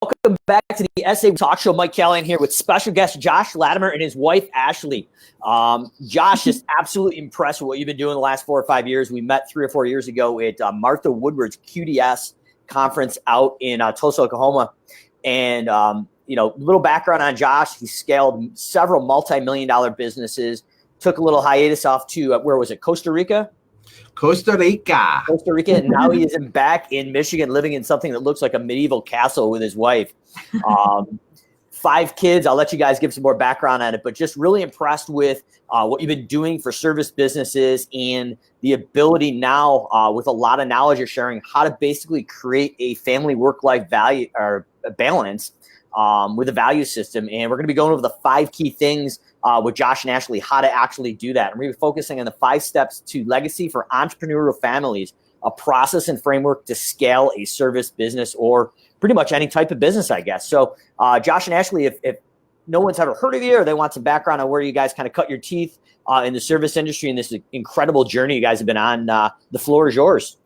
Welcome back to the SA Talk Show. Mike Callahan here with special guest Josh Latimer and his wife, Ashley. Josh is absolutely impressed with what you've been doing the last 4 or 5 years. We met 3 or 4 years ago at Martha Woodward's QDS conference out in Tulsa, Oklahoma. And, little background on Josh. He scaled several multi-million-dollar businesses, took a little hiatus off to, where was it, Costa Rica? Costa Rica. And now he is back in Michigan, living in something that looks like a medieval castle with his wife. 5 kids. I'll let you guys give some more background on it, but just really impressed with what you've been doing for service businesses and the ability now, with a lot of knowledge you're sharing, how to basically create a family work-life value or balance with a value system. And we're going to be going over the 5 key things with Josh and Ashley, how to actually do that. And we're going to be focusing on the 5 steps to legacy for entrepreneurial families, a process and framework to scale a service business or pretty much any type of business, I guess. So Josh and Ashley, if no one's ever heard of you or they want some background on where you guys kind of cut your teeth in the service industry and this incredible journey you guys have been on, the floor is yours.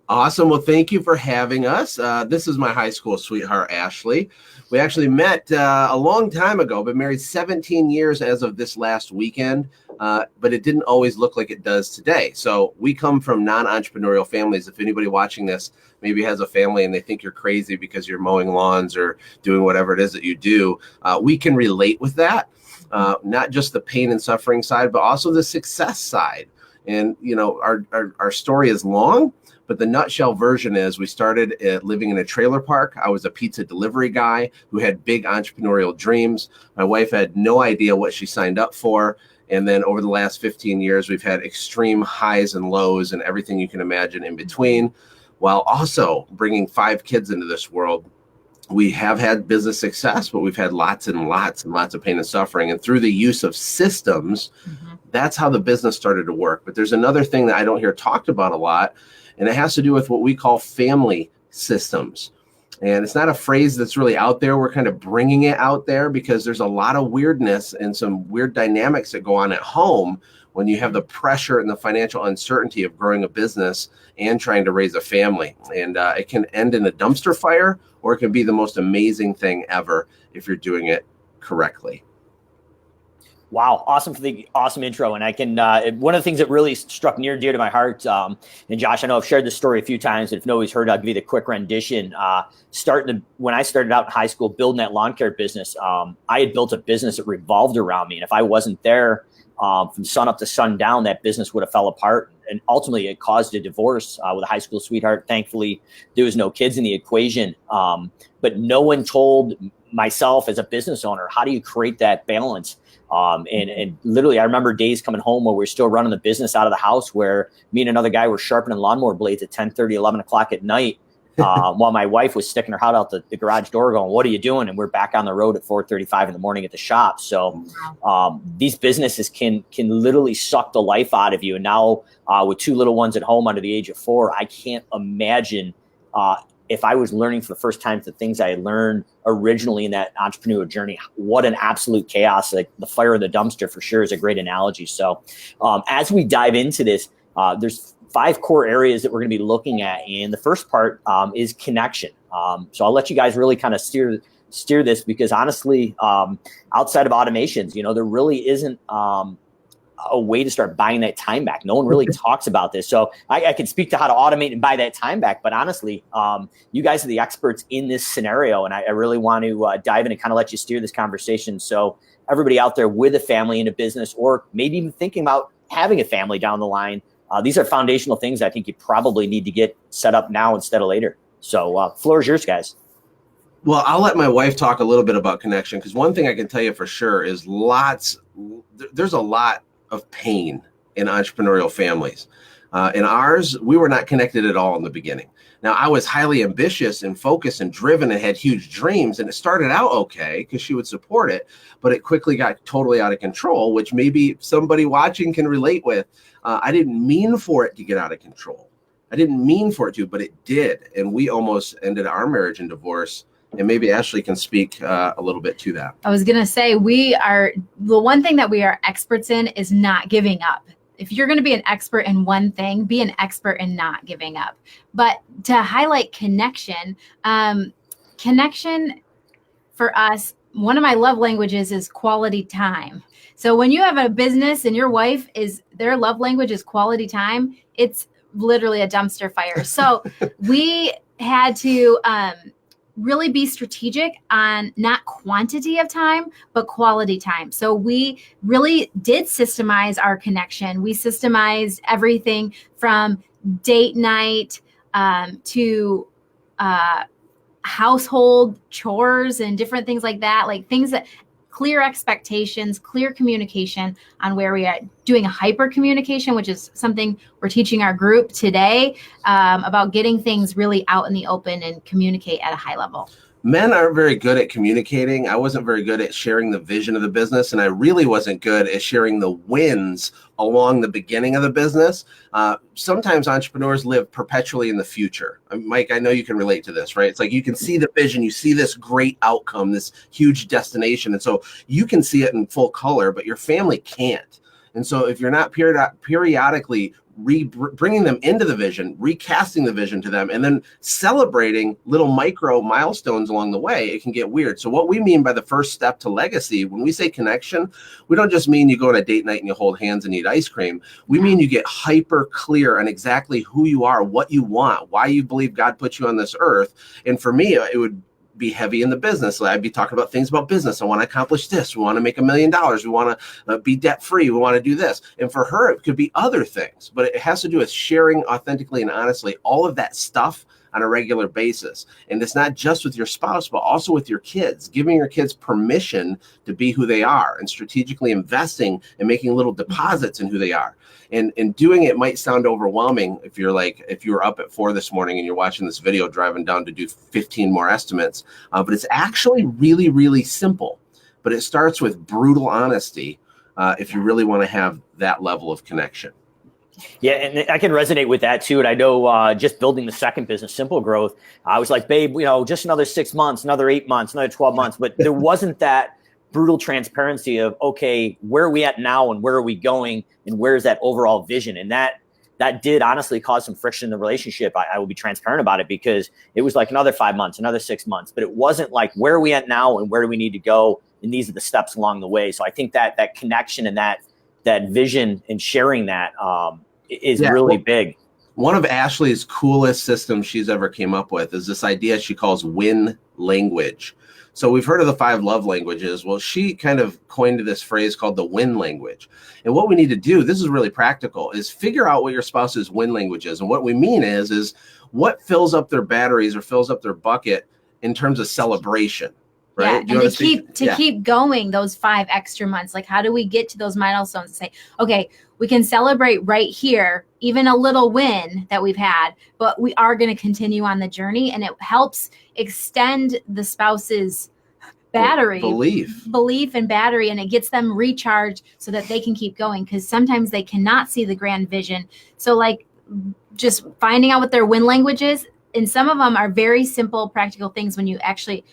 Awesome. Well, thank you for having us. This is my high school sweetheart, Ashley. We actually met a long time ago, been married 17 years as of this last weekend, but it didn't always look like it does today. So we come from non-entrepreneurial families. If anybody watching this maybe has a family and they think you're crazy because you're mowing lawns or doing whatever it is that you do, we can relate with that. Not just the pain and suffering side, but also the success side. And, our story is long. But the nutshell version is we started living in a trailer park. I was a pizza delivery guy who had big entrepreneurial dreams. My wife had no idea what she signed up for. And then over the last 15 years, we've had extreme highs and lows and everything you can imagine in between, while also bringing 5 kids into this world. We have had business success, but we've had lots and lots and lots of pain and suffering. And through the use of systems, that's how the business started to work. But there's another thing that I don't hear talked about a lot, and it has to do with what we call family systems. And it's not a phrase that's really out there. We're kind of bringing it out there because there's a lot of weirdness and some weird dynamics that go on at home when you have the pressure and the financial uncertainty of growing a business and trying to raise a family. And it can end in a dumpster fire, or it can be the most amazing thing ever if you're doing it correctly. Wow. Awesome for the awesome intro. And I can, one of the things that really struck near and dear to my heart, and Josh, I know I've shared this story a few times, but if nobody's heard, I'll give you the quick rendition. When I started out in high school, building that lawn care business, I had built a business that revolved around me. And if I wasn't there from sun up to sundown, that business would have fell apart. And ultimately it caused a divorce with a high school sweetheart. Thankfully, there was no kids in the equation. But no one told myself as a business owner, how do you create that balance? And literally, I remember days coming home where we're still running the business out of the house, where me and another guy were sharpening lawnmower blades at 10:30, 11 o'clock at night, while my wife was sticking her head out the garage door going, "What are you doing?" And we're back on the road at 4:35 in the morning at the shop. So these businesses can literally suck the life out of you. And now with 2 little ones at home under the age of 4, I can't imagine if I was learning for the first time the things I had learned originally in that entrepreneurial journey, what an absolute chaos. Like the fire in the dumpster for sure is a great analogy. So as we dive into this, there's 5 core areas that we're going to be looking at. And the first part is connection. So I'll let you guys really kind of steer this, because honestly, outside of automations, there really isn't a way to start buying that time back. No one really talks about this. So I can speak to how to automate and buy that time back. But honestly, you guys are the experts in this scenario. And I really want to dive in and kind of let you steer this conversation. So everybody out there with a family in a business, or maybe even thinking about having a family down the line, these are foundational things I think you probably need to get set up now instead of later. So floor is yours, guys. Well, I'll let my wife talk a little bit about connection, because one thing I can tell you for sure is there's a lot of pain in entrepreneurial families. In ours, we were not connected at all in the beginning. Now, I was highly ambitious and focused and driven and had huge dreams, and it started out okay because she would support it, but it quickly got totally out of control, which maybe somebody watching can relate with. I didn't mean for it to get out of control. I didn't mean for it to, but it did. And we almost ended our marriage in divorce. And maybe Ashley can speak a little bit to that. I was going to say, the one thing that we are experts in is not giving up. If you're going to be an expert in one thing, be an expert in not giving up. But to highlight connection, connection for us, one of my love languages is quality time. So when you have a business and your wife their love language is quality time, it's literally a dumpster fire. So we had to really be strategic on not quantity of time, but quality time. So we really did systemize our connection. We systemized everything from date night to household chores and different things like that, like things that clear expectations, clear communication on where we are, doing a hyper communication, which is something we're teaching our group today, about getting things really out in the open and communicate at a high level. Men aren't very good at communicating. I wasn't very good at sharing the vision of the business, and I really wasn't good at sharing the wins along the beginning of the business. Sometimes entrepreneurs live perpetually in the future. Mike, I know you can relate to this, right? It's like you can see the vision, you see this great outcome, this huge destination, and so you can see it in full color, but your family can't. And so if you're not periodically bringing them into the vision, recasting the vision to them, and then celebrating little micro milestones along the way, it can get weird. So what we mean by the first step to legacy, when we say connection, we don't just mean you go on a date night and you hold hands and eat ice cream. We mean you get hyper clear on exactly who you are, what you want, why you believe God put you on this earth. And for me, it would be heavy in the business. I'd be talking about things about business. I want to accomplish this. We want to make $1 million. We want to be debt free. We want to do this. And for her, it could be other things, but it has to do with sharing authentically and honestly all of that stuff on a regular basis. And it's not just with your spouse, but also with your kids, giving your kids permission to be who they are and strategically investing and making little deposits in who they are. And doing it might sound overwhelming if you were up at 4 this morning and you're watching this video driving down to do 15 more estimates, but it's actually really, really simple. But it starts with brutal honesty if you really want to have that level of connection. Yeah, and I can resonate with that too. And I know just building the second business, Simple Growth, I was like, babe, just another 6 months, another 8 months, another 12 months. But there wasn't that brutal transparency of, okay, where are we at now and where are we going and where's that overall vision? And that did honestly cause some friction in the relationship. I will be transparent about it because it was like another 5 months, another 6 months, but it wasn't like, where are we at now and where do we need to go? And these are the steps along the way. So I think that connection and that vision and sharing that is really big. One of Ashley's coolest systems she's ever came up with is this idea she calls win language. So we've heard of the 5 love languages. Well, she kind of coined this phrase called the win language. And what we need to do, this is really practical, is figure out what your spouse's win language is. And what we mean is what fills up their batteries or fills up their bucket in terms of celebration. Right? Yeah, and keep going those 5 extra months. Like, how do we get to those milestones and say, okay, we can celebrate right here, even a little win that we've had, but we are going to continue on the journey, and it helps extend the spouse's battery, belief and battery, and it gets them recharged so that they can keep going, because sometimes they cannot see the grand vision. So like just finding out what their win language is, and some of them are very simple, practical things when you actually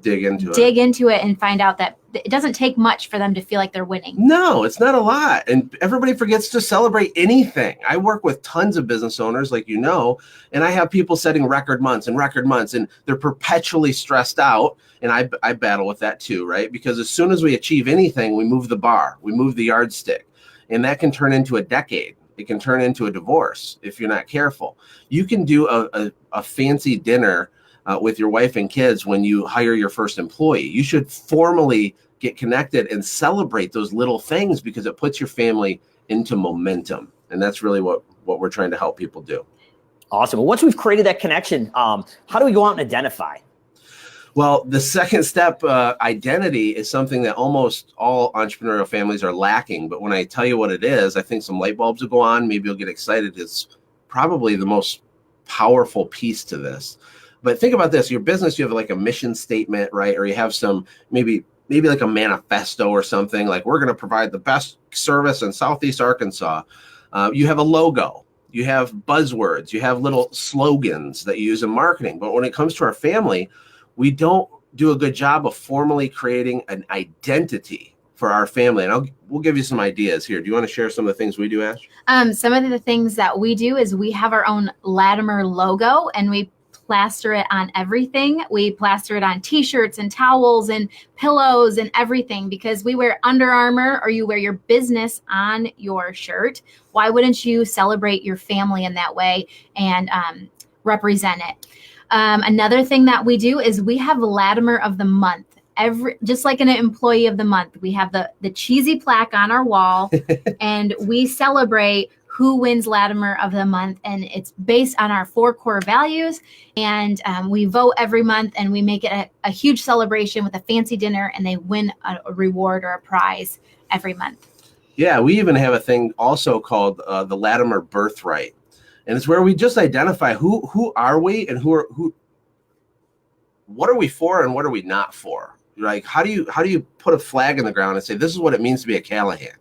dig into it and find out that it doesn't take much for them to feel like they're winning. No, it's not a lot. And everybody forgets to celebrate anything. I work with tons of business owners, like and I have people setting record months, and they're perpetually stressed out. And I battle with that too, right? Because as soon as we achieve anything, we move the bar, we move the yardstick, and that can turn into a decade. It can turn into a divorce if you're not careful. You can do a fancy dinner with your wife and kids when you hire your first employee. You should formally get connected and celebrate those little things, because it puts your family into momentum. And that's really what we're trying to help people do. Awesome. Well, once we've created that connection, how do we go out and identify? Well, the second step, identity, is something that almost all entrepreneurial families are lacking. But when I tell you what it is, I think some light bulbs will go on. Maybe you'll get excited. It's probably the most powerful piece to this. But think about this. Your business, you have like a mission statement, right? Or you have some, maybe like a manifesto or something, like, we're going to provide the best service in Southeast Arkansas. You have a logo, you have buzzwords, you have little slogans that you use in marketing. But when it comes to our family, we don't do a good job of formally creating an identity for our family. And we'll give you some ideas here. Do you want to share some of the things we do, Ash? Some of the things that we do is we have our own Latimer logo, and we plaster it on everything. We plaster it on t-shirts and towels and pillows and everything, because we wear Under Armour, or you wear your business on your shirt. Why wouldn't you celebrate your family in that way and represent it? Another thing that we do is we have Latimer of the month. Just like an employee of the month, we have the cheesy plaque on our wall, and we celebrate who wins Latimer of the month. And it's based on our 4 core values. And we vote every month, and we make it a huge celebration with a fancy dinner, and they win a reward or a prize every month. Yeah, we even have a thing also called the Latimer birthright. And it's where we just identify who are we and what are we for and what are we not for? Like, how do you put a flag in the ground and say, this is what it means to be a Callahan?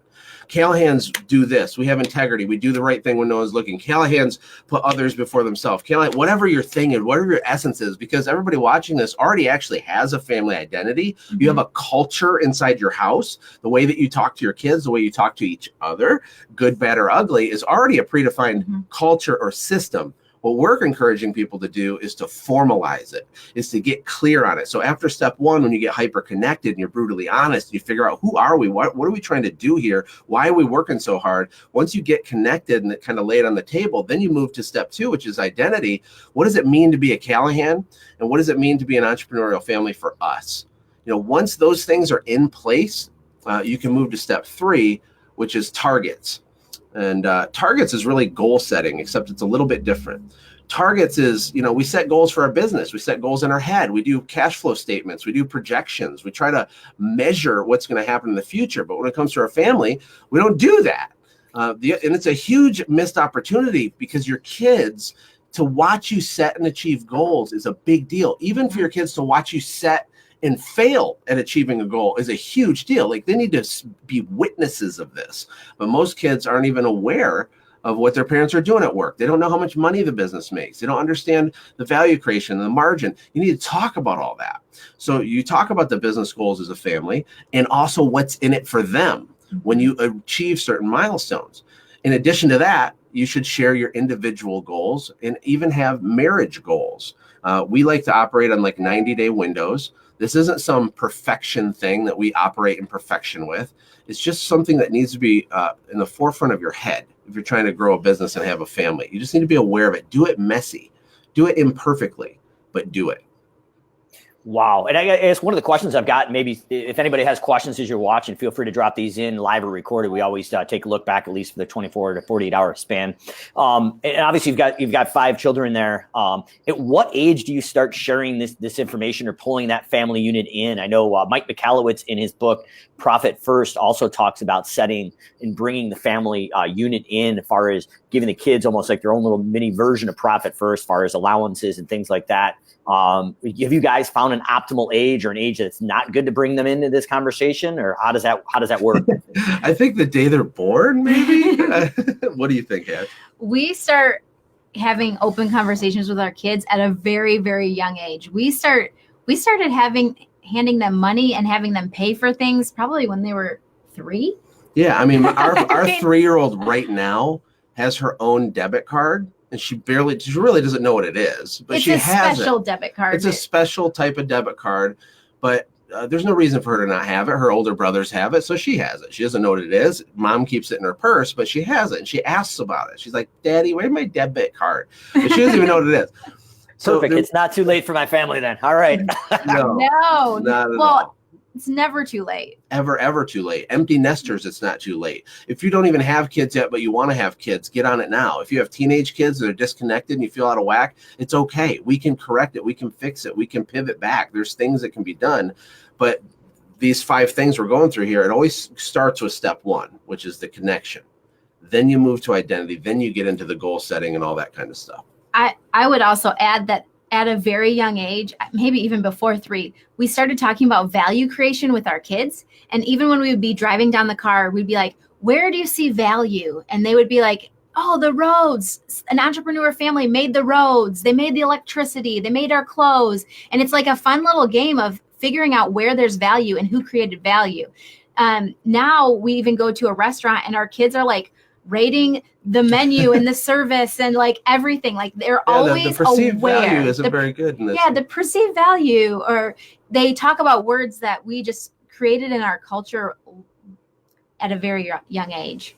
Callahans do this. We have integrity. We do the right thing when no one's looking. Callahans put others before themselves. Callahan, whatever your thing is, whatever your essence is, because everybody watching this already actually has a family identity. Mm-hmm. You have a culture inside your house. The way that you talk to your kids, the way you talk to each other, good, bad, or ugly, is already a predefined culture or system. What we're encouraging people to do is to formalize it, is to get clear on it. So after step 1, when you get hyper connected and you're brutally honest, you figure out, who are we? What are we trying to do here? Why are we working so hard? Once you get connected and kind of lay it on the table, then you move to step 2, which is identity. What does it mean to be a Callahan? And what does it mean to be an entrepreneurial family for us? Once those things are in place, you can move to step 3, which is targets. And targets is really goal setting, except it's a little bit different. Targets is, we set goals for our business. We set goals in our head. We do cash flow statements. We do projections. We try to measure what's going to happen in the future. But when it comes to our family, we don't do that. And it's a huge missed opportunity, because your kids, to watch you set and achieve goals is a big deal. Even for your kids to watch you set and fail at achieving a goal is a huge deal. Like, they need to be witnesses of this. But most kids aren't even aware of what their parents are doing at work. They don't know how much money the business makes. They don't understand the value creation and the margin. You need to talk about all that. So you talk about the business goals as a family, and also what's in it for them when you achieve certain milestones. In addition to that, you should share your individual goals and even have marriage goals. We like to operate on like 90-day windows. This isn't some perfection thing that we operate in perfection with. It's just something that needs to be in the forefront of your head if you're trying to grow a business and have a family. You just need to be aware of it. Do it messy. Do it imperfectly, but do it. Wow. And I guess one of the questions I've got, maybe if anybody has questions as you're watching, feel free to drop these in live or recorded. We always take a look back, at least for the 24 to 48 hour span. And obviously you've got 5 children there. At what age do you start sharing this information or pulling that family unit in? I know Mike Michalowicz in his book, Profit First, also talks about setting and bringing the family unit in, as far as giving the kids almost like their own little mini version of Profit First, as far as allowances and things like that. Have you guys found an optimal age, or an age that's not good to bring them into this conversation, or how does that work? I think the day they're born, maybe. What do you think, Ed? We start having open conversations with our kids at a very, very young age. We started handing them money and having them pay for things probably when they were 3. Yeah, I mean, our 3-year-old right now has her own debit card. And she really doesn't know what it is, but she has it. It's a special debit card. It's a special type of debit card, but there's no reason for her to not have it. Her older brothers have it, so she has it. She doesn't know what it is. Mom keeps it in her purse, but she has it, and she asks about it. She's like, "Daddy, where's my debit card?" But she doesn't even know what it is. So perfect. It's not too late for my family then. All right. No, not at all. It's never too late. Ever too late. Empty nesters, it's not too late. If you don't even have kids yet, but you want to have kids, get on it now. If you have teenage kids that are disconnected and you feel out of whack, it's okay. We can correct it. We can fix it. We can pivot back. There's things that can be done. But these 5 things we're going through here, it always starts with step 1, which is the connection. Then you move to identity. Then you get into the goal setting and all that kind of stuff. I would also add that at a very young age, maybe even before 3, we started talking about value creation with our kids. And even when we would be driving down the car, we'd be like, where do you see value? And they would be like, oh, the roads. An entrepreneur family made the roads. They made the electricity. They made our clothes. And it's like a fun little game of figuring out where there's value and who created value. Now we even go to a restaurant and our kids are like, rating the menu and the service and like everything. Like they're always the perceived aware. value isn't very good in this. Yeah, the perceived value, or they talk about words that we just created in our culture at a very young age.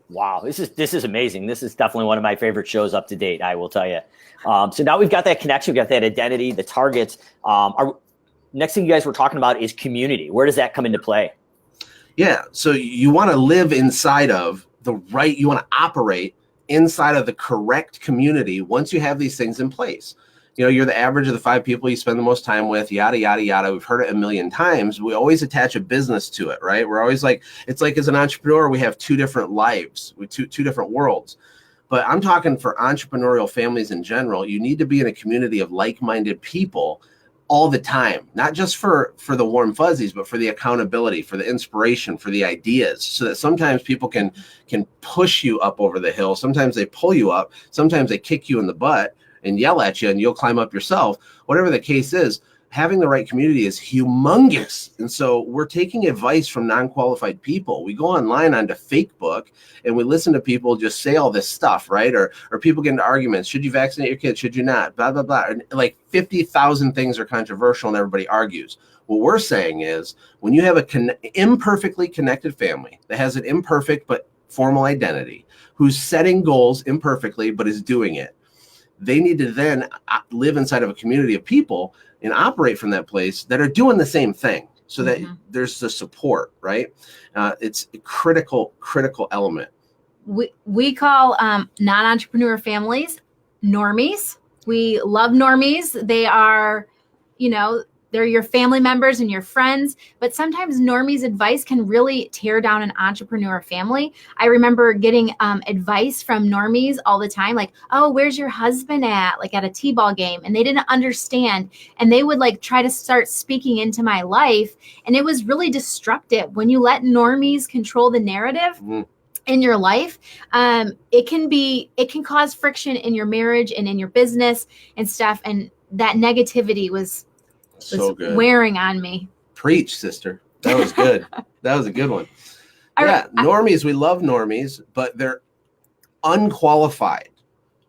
Wow, this is amazing. This is definitely one of my favorite shows up to date, I will tell you. So now we've got that connection, we've got that identity, the targets. Our next thing you guys were talking about is community. Where does that come into play? Yeah, so you want to live inside of you want to operate inside of the correct community once you have these things in place. You know, you're the average of the 5 people you spend the most time with, yada, yada, yada. We've heard it a million times. We always attach a business to it, right? We're always like, it's like as an entrepreneur, we have 2 different lives, with two different worlds. But I'm talking for entrepreneurial families in general, you need to be in a community of like-minded people all the time, not just for the warm fuzzies, but for the accountability, for the inspiration, for the ideas, so that sometimes people can push you up over the hill. Sometimes they pull you up. Sometimes they kick you in the butt and yell at you and you'll climb up yourself. Whatever the case is, having the right community is humongous. And so we're taking advice from non-qualified people. We go online onto Facebook and we listen to people just say all this stuff, right? Or people get into arguments. Should you vaccinate your kids? Should you not? Blah, blah, blah. And like 50,000 things are controversial and everybody argues. What we're saying is when you have an imperfectly connected family that has an imperfect but formal identity, who's setting goals imperfectly but is doing it, they need to then live inside of a community of people and operate from that place that are doing the same thing, so that there's the support, right? It's a critical element. We call non-entrepreneur families normies. We love normies. They are, they're your family members and your friends, but sometimes normies' advice can really tear down an entrepreneur family. I remember getting advice from normies all the time, like, oh, where's your husband at? Like at a t-ball game. And they didn't understand. And they would like try to start speaking into my life. And it was really destructive. When you let normies control the narrative in your life, it can cause friction in your marriage and in your business and stuff. And that negativity was so good, wearing on me. Preach, sister. That was good. That was a good one. Normies, we love normies, but they're unqualified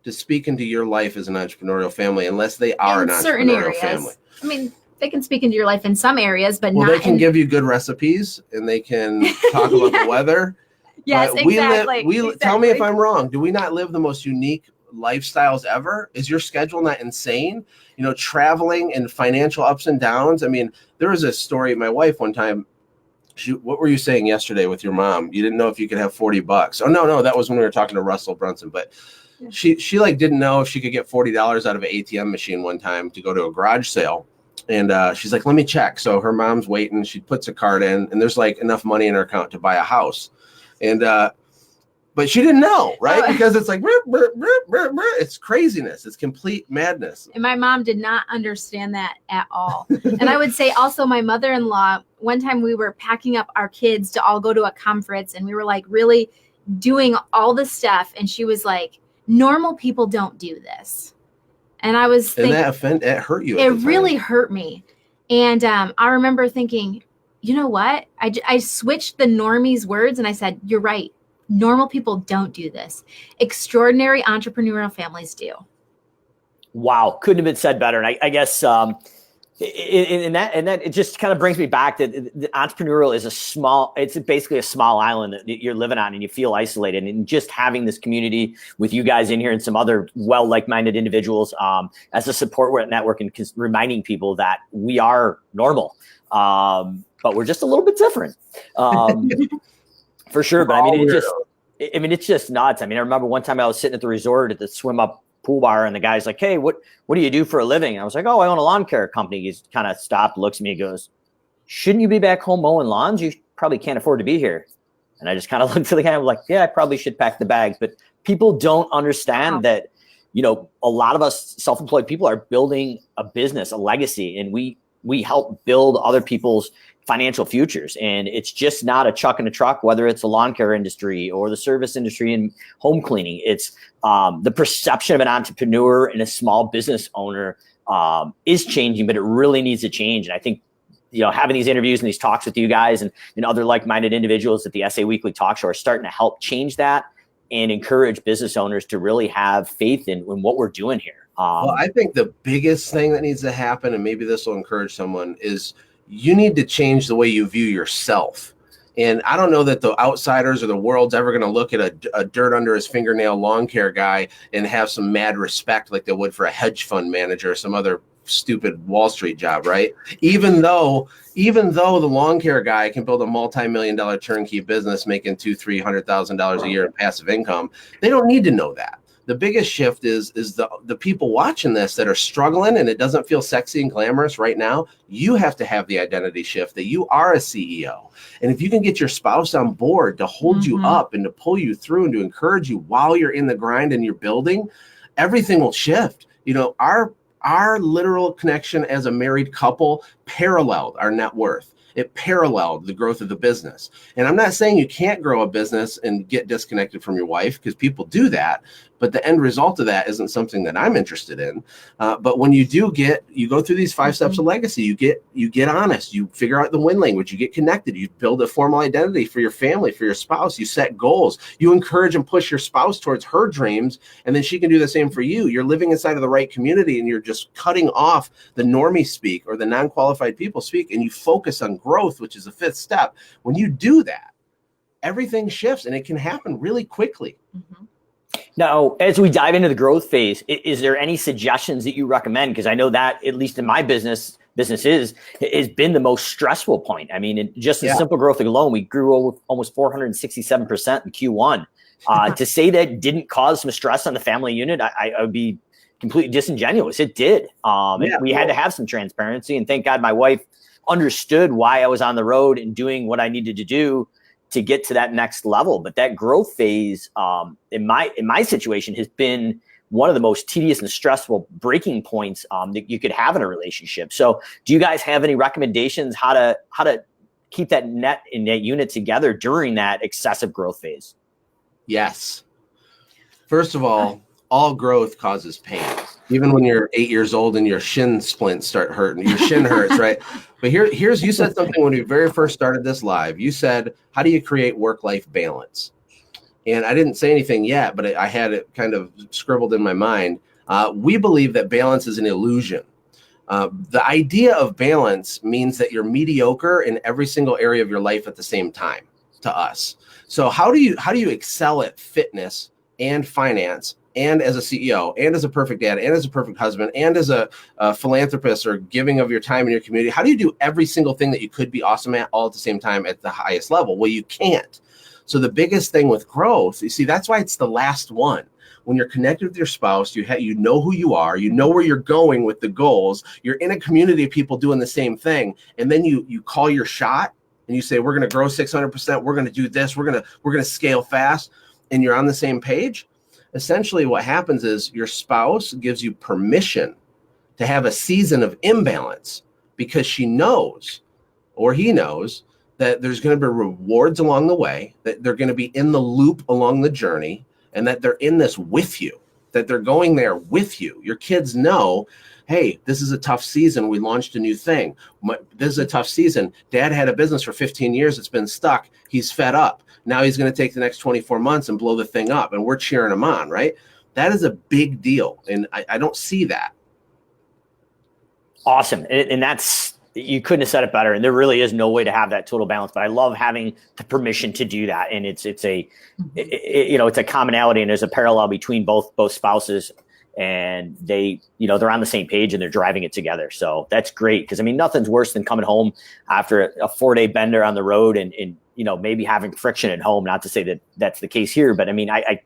to speak into your life as an entrepreneurial family unless they are an entrepreneurial family. I mean, they can speak into your life in some areas, but not. They can give you good recipes and they can talk about the weather. Yes, exactly. Tell me if I'm wrong. Do we not live the most unique lifestyles ever? Is your schedule not insane? Traveling and financial ups and downs. I mean, there was a story. My wife one time, what were you saying yesterday with your mom? You didn't know if you could have $40. Oh, no, that was when we were talking to Russell Brunson. But she like didn't know if she could get $40 out of an ATM machine one time to go to a garage sale. And she's like, let me check. So her mom's waiting. She puts a card in and there's like enough money in her account to buy a house. And but she didn't know, right? Because it's like, it's craziness. It's complete madness. And my mom did not understand that at all. And I would say also my mother-in-law, one time we were packing up our kids to all go to a conference and we were like really doing all the stuff. And she was like, normal people don't do this. And I was thinking, and that hurt you. It really hurt me. And I remember thinking, you know what? I switched the normies words and I said, you're right. Normal people don't do this. Extraordinary entrepreneurial families do. Wow. Couldn't have been said better. And I guess that it just kind of brings me back that the entrepreneurial is it's basically a small island that you're living on and you feel isolated, and just having this community with you guys in here and some other like-minded individuals as a support network, and reminding people that we are normal, but we're just a little bit different. For sure. But it's just nuts. I mean, I remember one time I was sitting at the resort at the swim up pool bar and the guy's like, hey, what do you do for a living? And I was like, oh, I own a lawn care company. He's kind of stopped, looks at me and goes, shouldn't you be back home mowing lawns? You probably can't afford to be here. And I just kind of looked at the guy and was like, yeah, I probably should pack the bags. But people don't understand that, a lot of us self-employed people are building a business, a legacy, and we help build other people's financial futures. And it's just not a chuck in a truck, whether it's the lawn care industry or the service industry and home cleaning. It's the perception of an entrepreneur and a small business owner is changing, but it really needs to change. And I think, having these interviews and these talks with you guys and other like-minded individuals at the SA Weekly Talk Show are starting to help change that. and encourage business owners to really have faith in what we're doing here. Well, I think the biggest thing that needs to happen, and maybe this will encourage someone, is you need to change the way you view yourself. And I don't know that the outsiders or the world's ever going to look at a dirt under his fingernail lawn care guy and have some mad respect like they would for a hedge fund manager or some other stupid Wall Street job, right? Even though the lawn care guy can build a multi-million-dollar turnkey business making $200,000-$300,000 a year in passive income, they don't need to know that. The biggest shift is the people watching this that are struggling and it doesn't feel sexy and glamorous right now. You have to have the identity shift that you are a CEO. And if you can get your spouse on board to hold you up and to pull you through and to encourage you while you're in the grind and you're building, everything will shift. You know, our literal connection as a married couple paralleled our net worth. It paralleled the growth of the business. And I'm not saying you can't grow a business and get disconnected from your wife, because people do that. But the end result of that isn't something that I'm interested in. But when you go through these 5 steps of legacy, you get honest, you figure out the win language, you get connected, you build a formal identity for your family, for your spouse, you set goals, you encourage and push your spouse towards her dreams, and then she can do the same for you. You're living inside of the right community, and you're just cutting off the normie speak or the non-qualified people speak, and you focus on growth, which is the 5th step. When you do that, everything shifts, and it can happen really quickly. Now, as we dive into the growth phase, is there any suggestions that you recommend? Because I know that, at least in my businesses, has been the most stressful point. I mean, just in simple growth alone, we grew almost 467% in Q1. To say that didn't cause some stress on the family unit, I would be completely disingenuous. It did. We had to have some transparency, and thank God my wife understood why I was on the road and doing what I needed to do to get to that next level. But that growth phase, in my situation, has been one of the most tedious and stressful breaking points that you could have in a relationship. So do you guys have any recommendations how to keep that net and that unit together during that excessive growth phase? Yes. First of all growth causes pain. Even when you're 8 years old and your shin splints start hurting, your shin hurts, right? But here's you said something when we very first started this live. You said, how do you create work-life balance? And I didn't say anything yet, but I had it kind of scribbled in my mind. We believe that balance is an illusion. The idea of balance means that you're mediocre in every single area of your life at the same time, to us. So how do you excel at fitness and finance, and as a CEO, and as a perfect dad, and as a perfect husband, and as a philanthropist or giving of your time in your community? How do you do every single thing that you could be awesome at all at the same time at the highest level? Well, you can't. So the biggest thing with growth, you see, that's why it's the last one. When you're connected with your spouse, you know who you are, you know where you're going with the goals, you're in a community of people doing the same thing, and then you call your shot and you say, we're going to grow 600%, we're going to do this, we're going to scale fast, and you're on the same page. Essentially what happens is your spouse gives you permission to have a season of imbalance, because she knows, or he knows, that there's going to be rewards along the way, that they're going to be in the loop along the journey, and that they're in this with you, that they're going there with you. Your kids know, hey, this is a tough season. We launched a new thing. This is a tough season. Dad had a business for 15 years. It's been stuck. He's fed up. Now he's going to take the next 24 months and blow the thing up, and we're cheering him on, right? That is a big deal, and I don't see that. Awesome. And that's, you couldn't have said it better. And there really is no way to have that total balance, but I love having the permission to do that. And it's a commonality, and there's a parallel between both spouses, and they're on the same page and they're driving it together. So that's great. Cause I mean, nothing's worse than coming home after a 4-day bender on the road and maybe having friction at home. Not to say that that's the case here, but I mean, I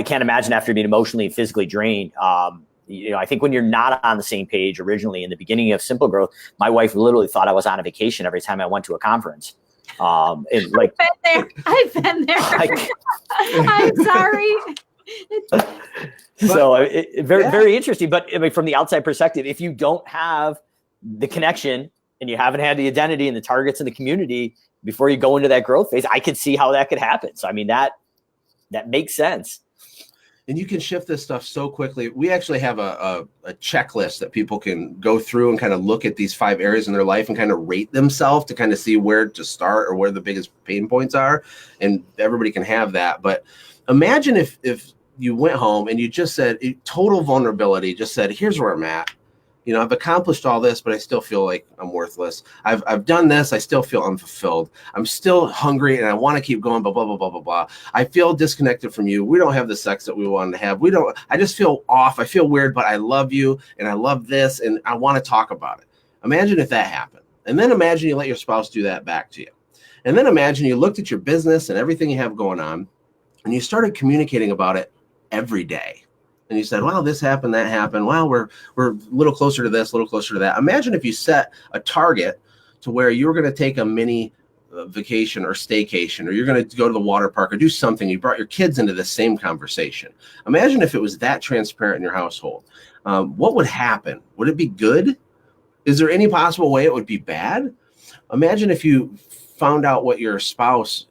can't imagine after being emotionally and physically drained. I think when you're not on the same page originally in the beginning of Simple Growth, my wife literally thought I was on a vacation every time I went to a conference. I've been there. I'm sorry. So very interesting. But I mean, from the outside perspective, if you don't have the connection and you haven't had the identity and the targets in the community before you go into that growth phase, I could see how that could happen. So, I mean, that makes sense. And you can shift this stuff so quickly. We actually have a checklist that people can go through and kind of look at these 5 areas in their life and kind of rate themselves to kind of see where to start or where the biggest pain points are. And everybody can have that. But Imagine if you went home and you just said, total vulnerability, just said, here's where I'm at. You know, I've accomplished all this, but I still feel like I'm worthless. I've done this. I still feel unfulfilled. I'm still hungry and I want to keep going, blah, blah, blah, blah, blah, blah. I feel disconnected from you. We don't have the sex that we wanted to have. I just feel off. I feel weird, but I love you and I love this and I want to talk about it. Imagine if that happened. And then imagine you let your spouse do that back to you. And then imagine you looked at your business and everything you have going on and you started communicating about it every day. And you said, well, this happened, that happened. Well, we're a little closer to this, a little closer to that. Imagine if you set a target to where you were going to take a mini vacation or staycation, or you're going to go to the water park or do something. You brought your kids into the same conversation. Imagine if it was that transparent in your household. What would happen? Would it be good? Is there any possible way it would be bad? Imagine if you found out what your spouse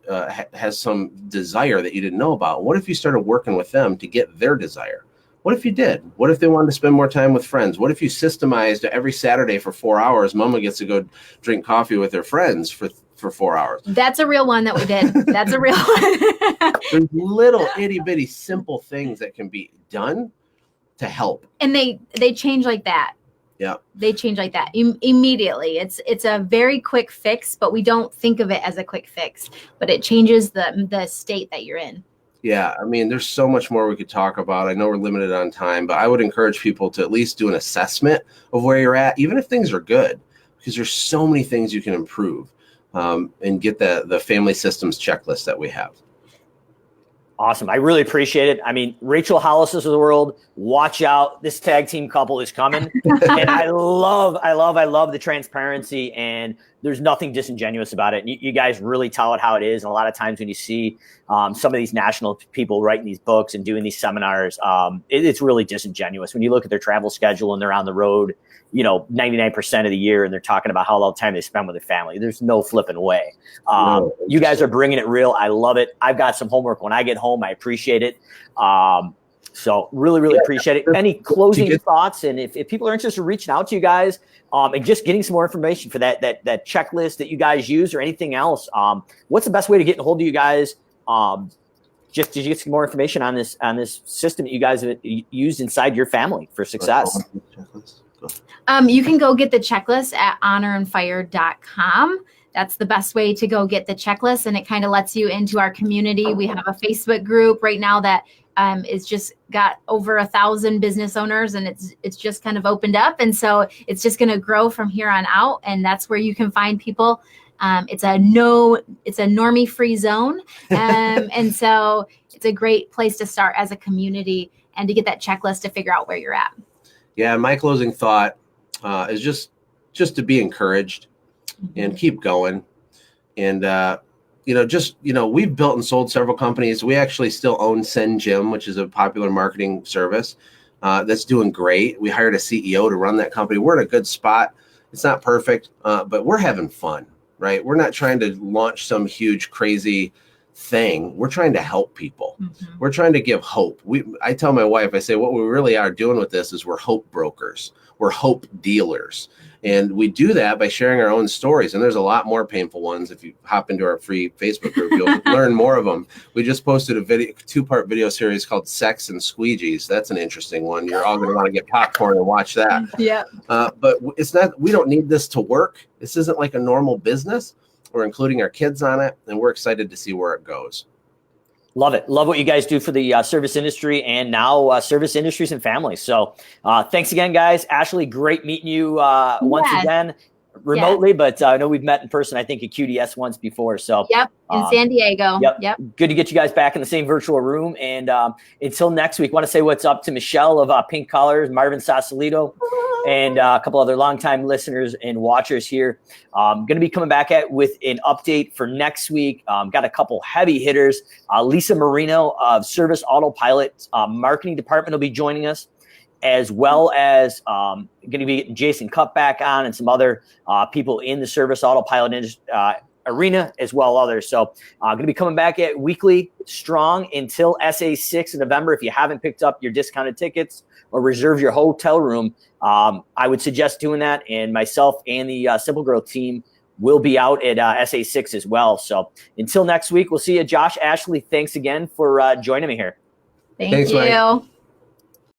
has some desire that you didn't know about. What if you started working with them to get their desire? What if you did? What if they wanted to spend more time with friends? What if you systemized every Saturday for 4 hours, mama gets to go drink coffee with their friends for 4 hours? That's a real one that we did. That's a real one. There's little itty bitty simple things that can be done to help. And they change like that. Yeah. They change like that immediately. It's a very quick fix, but we don't think of it as a quick fix, but it changes the state that you're in. Yeah, I mean, there's so much more we could talk about. I know we're limited on time, but I would encourage people to at least do an assessment of where you're at, even if things are good, because there's so many things you can improve and get the family systems checklist that we have. Awesome. I really appreciate it. I mean, Rachel Hollis's of the world, watch out. This tag team couple is coming. And I love the transparency, and there's nothing disingenuous about it. You guys really tell it how it is. And a lot of times when you see some of these national people writing these books and doing these seminars, it's really disingenuous. When you look at their travel schedule and they're on the road, 99% of the year, and they're talking about how little time they spend with their family. There's no flipping way. You guys are bringing it real. I love it. I've got some homework when I get home. I appreciate it. So really appreciate it. Any closing thoughts? And if people are interested in reaching out to you guys and just getting some more information for that checklist that you guys use or anything else, what's the best way to get a hold of you guys? Just to get some more information on this system that you guys have used inside your family for success. You can go get the checklist at honorandfire.com. That's the best way to go get the checklist, and it kind of lets you into our community. We have a Facebook group right now that is just got over 1,000 business owners, and it's just kind of opened up, and so it's just going to grow from here on out, and that's where you can find people. It's a normie free zone, and so it's a great place to start as a community and to get that checklist to figure out where you're at. Yeah, my closing thought is just to be encouraged and keep going. And, we've built and sold several companies. We actually still own Send Gym, which is a popular marketing service that's doing great. We hired a CEO to run that company. We're in a good spot. It's not perfect, but we're having fun, right? We're not trying to launch some huge, crazy thing. We're trying to help people. Mm-hmm. We're trying to give hope. I tell my wife, I say, what we really are doing with this is we're hope brokers. We're hope dealers. And we do that by sharing our own stories. And there's a lot more painful ones. If you hop into our free Facebook group, you'll learn more of them. We just posted a 2-part video series called Sex and Squeegees. That's an interesting one. You're all going to want to get popcorn and watch that. Yeah. But we don't need this to work. This isn't like a normal business. We're including our kids on it, and we're excited to see where it goes. Love it. Love what you guys do for the service industry and now service industries and families. So thanks again, guys. Ashley, great meeting you once again remotely, but I know we've met in person, I think at QDS once before. So yep, in San Diego. Yep. Good to get you guys back in the same virtual room. And until next week, want to say what's up to Michelle of Pink Collars, Marvin Sausalito, and a couple other longtime listeners and watchers here. Going to be coming back with an update for next week. Got a couple heavy hitters. Lisa Marino of Service Autopilot marketing department will be joining us, as well as going to be getting Jason Cup back on and some other people in the Service Autopilot arena, as well as others. So going to be coming back at weekly strong until SA6 in November. If you haven't picked up your discounted tickets or reserve your hotel room, I would suggest doing that. And myself and the Simple Growth team will be out at SA6 as well. So until next week, we'll see you. Josh, Ashley, thanks again for joining me here. Thanks, you. Mike.